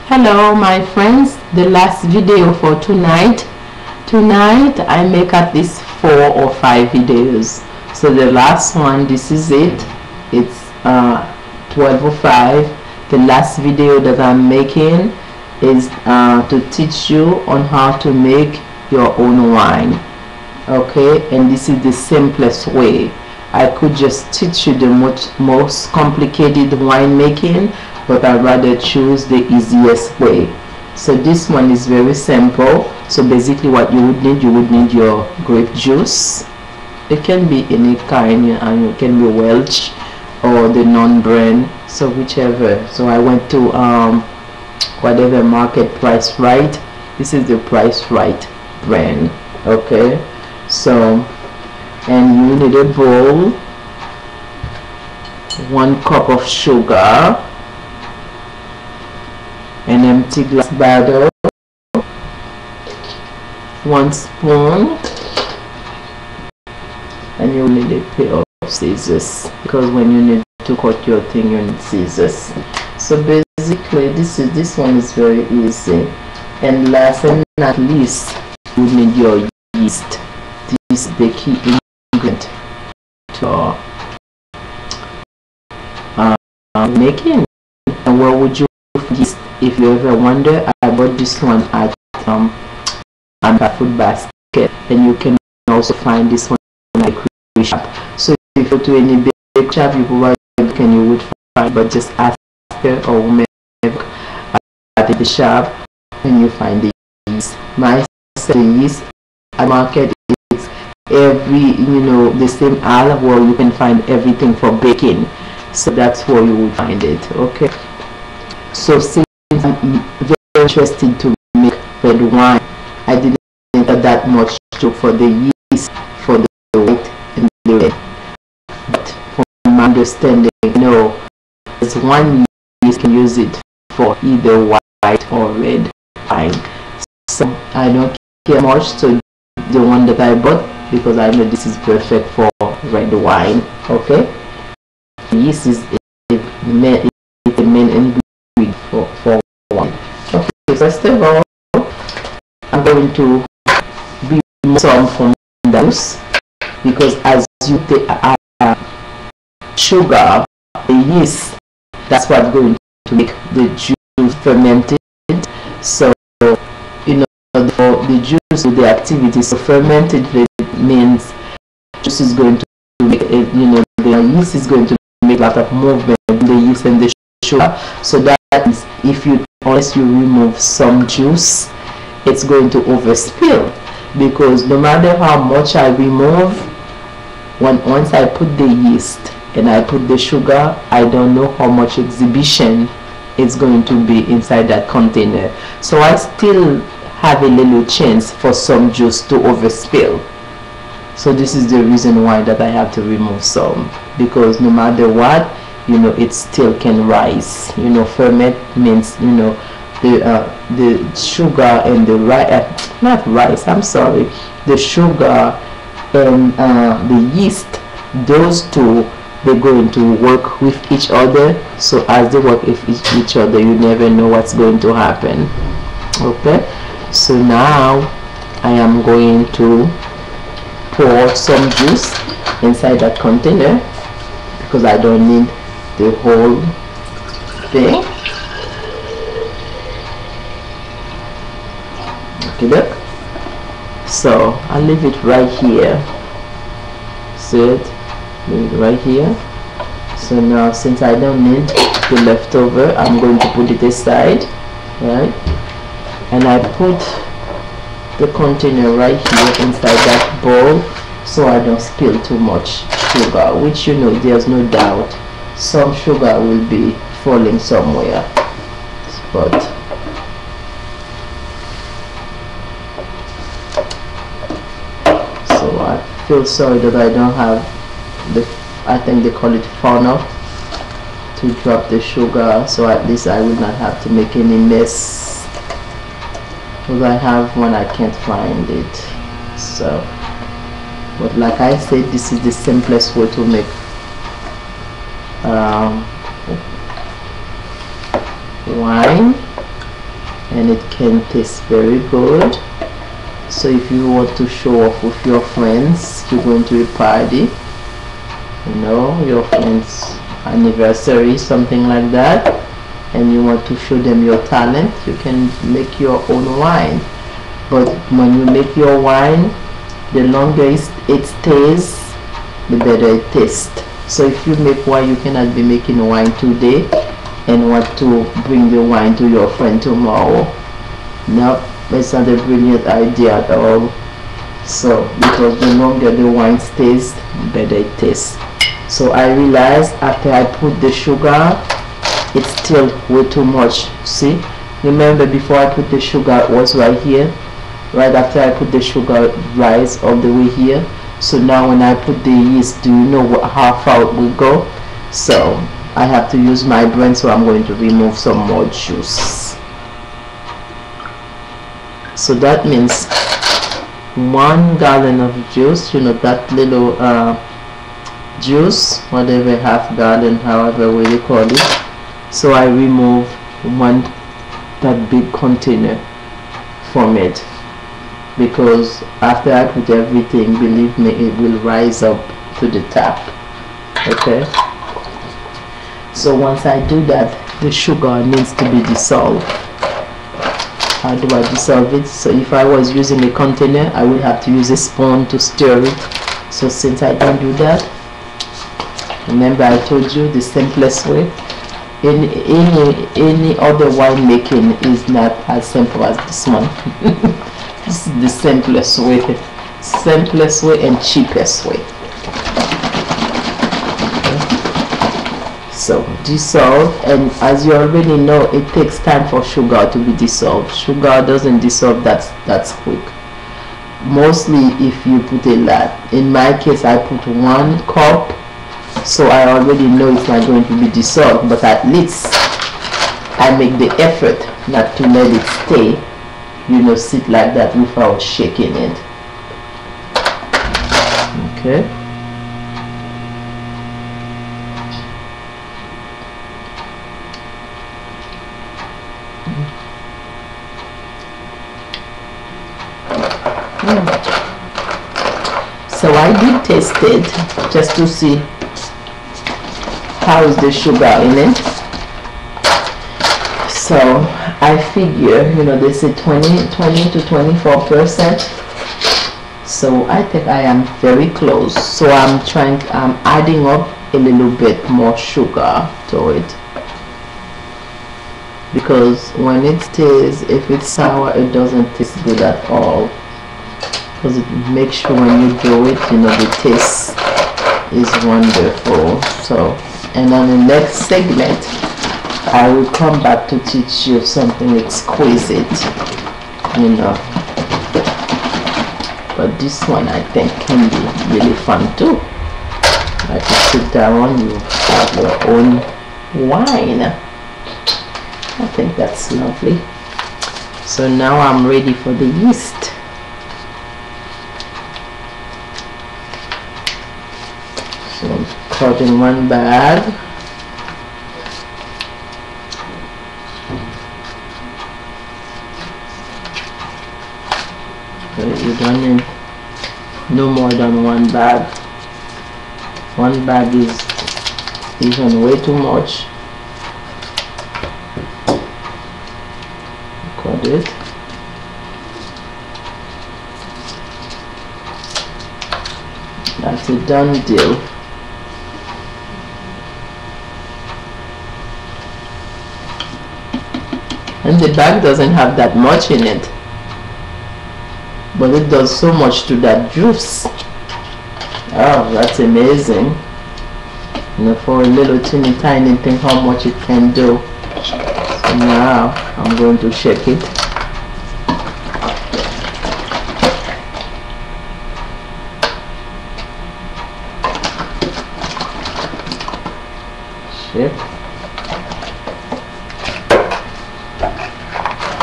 Hello my friends, the last video for tonight I make at least 4 or 5 videos. So the last one, this is it's 12:05. The last video that I'm making is to teach you on how to make your own wine. Okay, and this is the simplest way. I could just teach you the most complicated wine making, but I'd rather choose the easiest way. So this one is very simple. So basically what you would need your grape juice. It can be any kind, and it can be Welch or the non-brand, so whichever. So I went to whatever market Price Right. This is the Price Right brand. Okay, so and you need a bowl, 1 cup of sugar, an empty glass bottle, 1 spoon, and you need a pair of scissors, because when you need to cut your thing you need scissors. So basically this one is very easy. And last and not least, you need your yeast. This is the key ingredient to making. And where would you find yeast? If you ever wonder, I bought this one at Food Basket, and you can also find this one in a bakery shop. So if you go to any bakery shop, you probably would find, but just ask her or whomever at the shop and you find the yeast. My yeast at market is every, the same aisle where you can find everything for baking. So that's where you will find it. Okay, so since I'm very interested to make red wine, I didn't enter that much for the yeast for the white and the red. But from my understanding, there's one yeast you can use it for either white or red wine. So I don't care much. So the one that I bought, because I know this is perfect for red wine. Okay, yeast is the main ingredient for wine. Okay, first of all, I'm going to remove some from the juice, because as you take sugar, the yeast, that's what's going to make the juice fermented. So the juice with the activity, so fermented means juice is going to make it, the yeast is going to make a lot of movement in the yeast and the sugar. So that is, unless you remove some juice, it's going to overspill, because no matter how much I remove, once I put the yeast and I put the sugar, I don't know how much exhibition it's going to be inside that container. So I still have a little chance for some juice to overspill. So this is the reason why that I have to remove some, because no matter what, it still can rise. Ferment means the sugar and the the sugar and the yeast, those two, they're going to work with each other. So as they work with each other, you never know what's going to happen. Okay, so now I am going to pour some juice inside that container, because I don't need the whole thing. Okay, look. So I'll leave it right here. See it? Leave it right here. So now, since I don't need the leftover, I'm going to put it aside, right? And I put the container right here inside that bowl, so I don't spill too much sugar, which there's no doubt some sugar will be falling somewhere, but so I feel sorry that I don't have I think they call it funnel to drop the sugar, so at least I will not have to make any mess, because I have one, I can't find it. So, but like I said, this is the simplest way to make wine. and it can taste very good. So if you want to show off with your friends, you're going to a party, you know, your friend's anniversary, something like that, and you want to show them your talent, you can make your own wine. But when you make your wine, the longer it stays, the better it tastes. So if you make wine, you cannot be making wine today and want to bring the wine to your friend tomorrow. No, it's not a brilliant idea at all. So because the longer the wine stays, the better it tastes. So I realized after I put the sugar, it's still way too much. See, remember before I put the sugar, it was right here. Right after I put the sugar, rise all the way here. So now when I put the yeast, do you know how far it will go? So I have to use my blend, so I'm going to remove some more juice. So that means 1 gallon of juice, you know, that little juice, whatever, half gallon, however way you call it. So I remove that big container from it, because after I put everything, believe me, it will rise up to the top. Okay, so once I do that, the sugar needs to be dissolved. How do I dissolve it? So if I was using a container, I would have to use a spoon to stir it. So since I don't do that, remember I told you the simplest way. Any other wine making is not as simple as this one. This is the simplest way and cheapest way. So dissolve, and as you already know, it takes time for sugar to be dissolved. Sugar doesn't dissolve that's quick. Mostly if you put a lot. In my case, I put 1 cup, so I already know it's not going to be dissolved, but at least I make the effort not to let it stay, you know, sit like that without shaking it. Okay. So I did taste it just to see how is the sugar in it. So I figure, you know, they say 20 to 24%. So I think I am very close. So I'm adding up a little bit more sugar to it, because when it tastes, if it's sour, it doesn't taste good at all. Because it makes sure when you do it, you know, the taste is wonderful. So, and on the next segment, I will come back to teach you something exquisite, you know. But this one I think can be really fun too. Like you sit down, you have your own wine. I think that's lovely. So now I'm ready for the yeast. So cut in 1 bag. So you don't need no more than 1 bag. 1 bag is even way too much. Cut it. That's a done deal. And the bag doesn't have that much in it, but it does so much to that juice. Oh, that's amazing. You know, for a little teeny tiny thing, how much it can do. So now I'm going to shake it. Shake.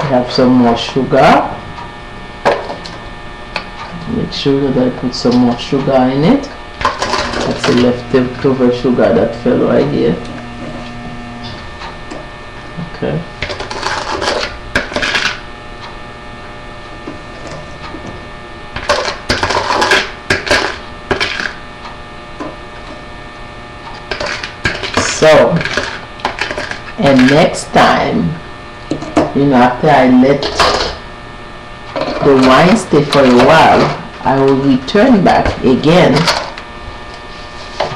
Have some more sugar. Make sure that I put some more sugar in it. That's a leftover sugar that fell right here. Okay. So, and next time, after I let the wine stay for a while, I will return back again,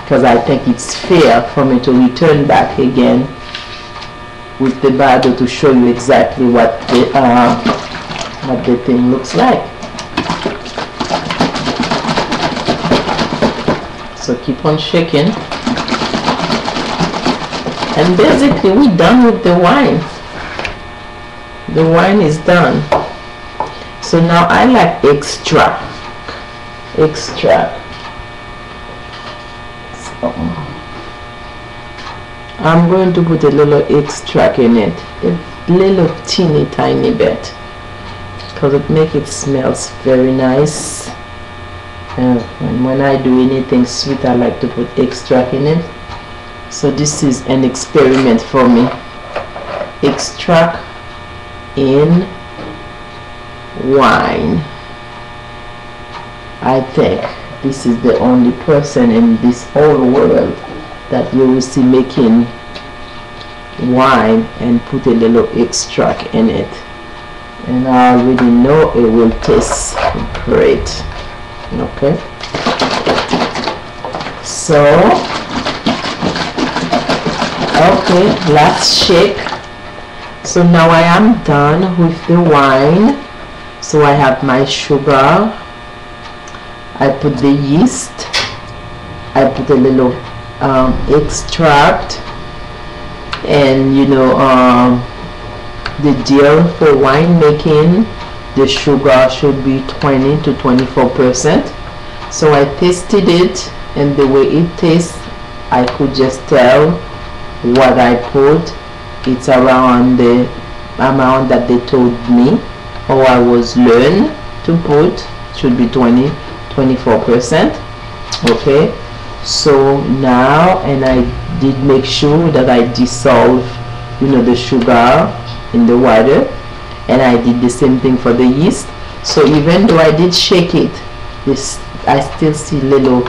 because I think it's fair for me to return back again with the bottle to show you exactly what the thing looks like. So keep on shaking, and basically we're done with the wine. The wine is done. So now I like extract. So I'm going to put a little extract in it, a little teeny tiny bit, because it makes it smells very nice. And when I do anything sweet, I like to put extract in it. So this is an experiment for me. Extract in wine. I think this is the only person in this whole world that you will see making wine and put a little extract in it, and I already know it will taste great. Okay, so last shake. So now I am done with the wine. So I have my sugar, I put the yeast, I put a little extract, and the deal for wine making, the sugar should be 20 to 24%. So I tasted it, and the way it tastes, I could just tell what I put. It's around the amount that they told me, or I was learned to put, should be 24%. Okay, so now, and I did make sure that I dissolve the sugar in the water, and I did the same thing for the yeast. So even though I did shake it, I still see little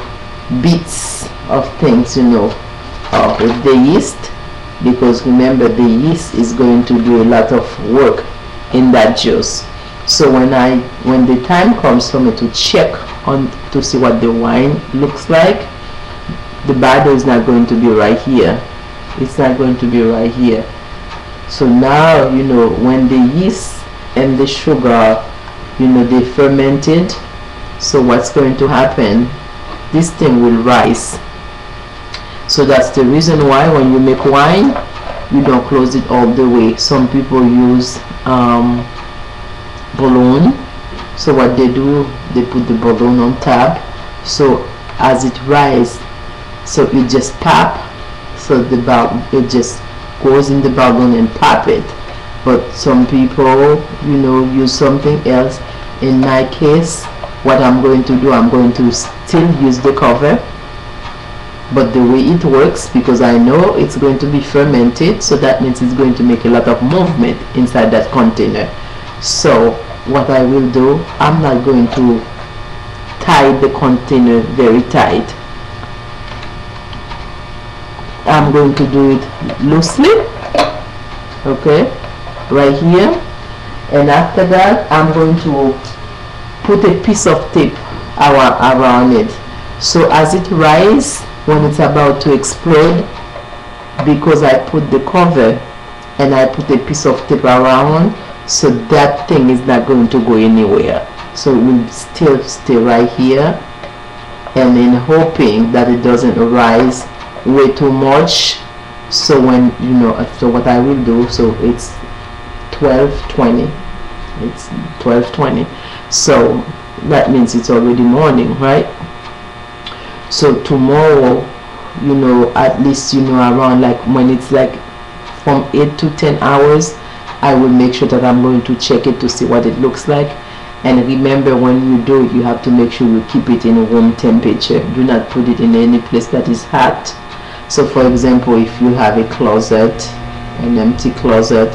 bits of things with the yeast, because remember, the yeast is going to do a lot of work in that juice. So when the time comes for me to check to see what the wine looks like, the bottle is not going to be right here. It's not going to be right here. So now when the yeast and the sugar they fermented, so what's going to happen, this thing will rise. So that's the reason why when you make wine, you don't close it all the way. Some people use balloon. So what they do, they put the balloon on top, so as it rises, so it just pop, so it just goes in the balloon and pop it. But some people use something else. In my case, what I'm going to do, I'm going to still use the cover, but the way it works, because I know it's going to be fermented, so that means it's going to make a lot of movement inside that container. So what I will do, I'm not going to tie the container very tight. I'm going to do it loosely, okay, right here, and after that I'm going to put a piece of tape around it. So as it rises, when it's about to explode, because I put the cover and I put a piece of tape around, so that thing is not going to go anywhere. So it will still stay right here, and in hoping that it doesn't rise way too much. So when so what I will do, so it's 12:20, it's 12:20, so that means it's already morning, right? So tomorrow, at least around like when it's like from 8 to 10 hours, I will make sure that I'm going to check it to see what it looks like. And remember, when you do it, you have to make sure you keep it in room temperature. Do not put it in any place that is hot. So for example, if you have a closet, an empty closet,